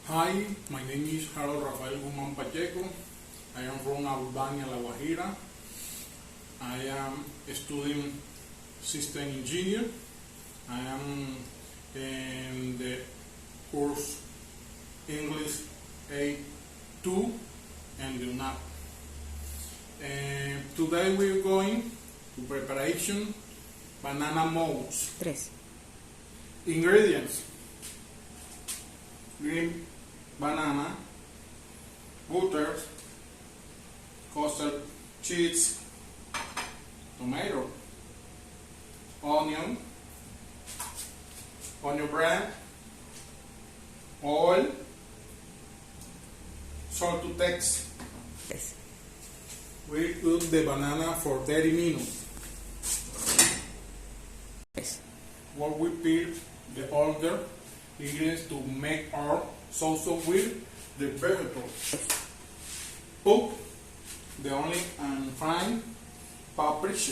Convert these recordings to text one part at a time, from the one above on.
Hi, my name is Harold Rafael Guzman Pacheco. I am from Albania, La Guajira. I am studying system engineer. I am in the course English A2 and UNADChef. Today we are going to preparation banana moles. 3. Ingredients: green banana, butter, custard, cheese, tomato, onion bread, oil, salt to taste. Yes. We cook the banana for 30 minutes. Yes. What we peel the other ingredients to make our sauce with the vegetables. Cook the onion and fine paprika.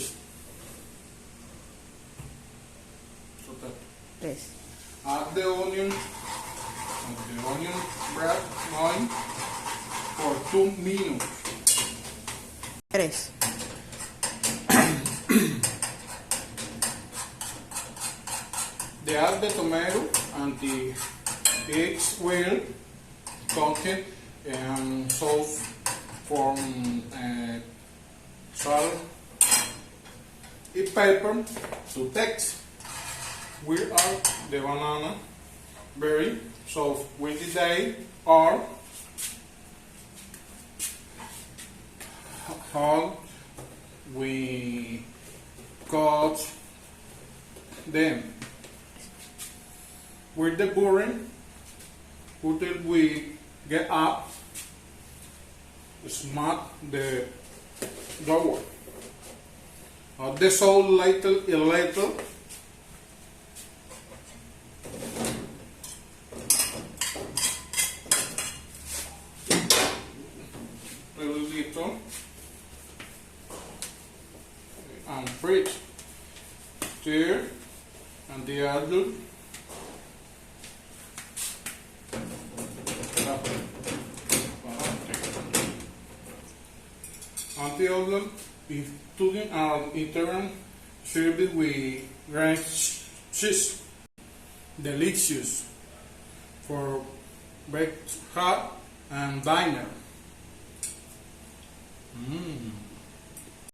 Yes. Add the onion bread oil for 2 minutes. 3. They add the tomato and the eggs will cook it and sauce from salt and pepper to taste. We are the banana very soft. When they are how we cut them. With the butter, until we get up, smash the dough. Add the salt little. Little. And fridge. Stir and the other. Until the student are intern served with ranch cheese. Delicious for breakfast and dinner.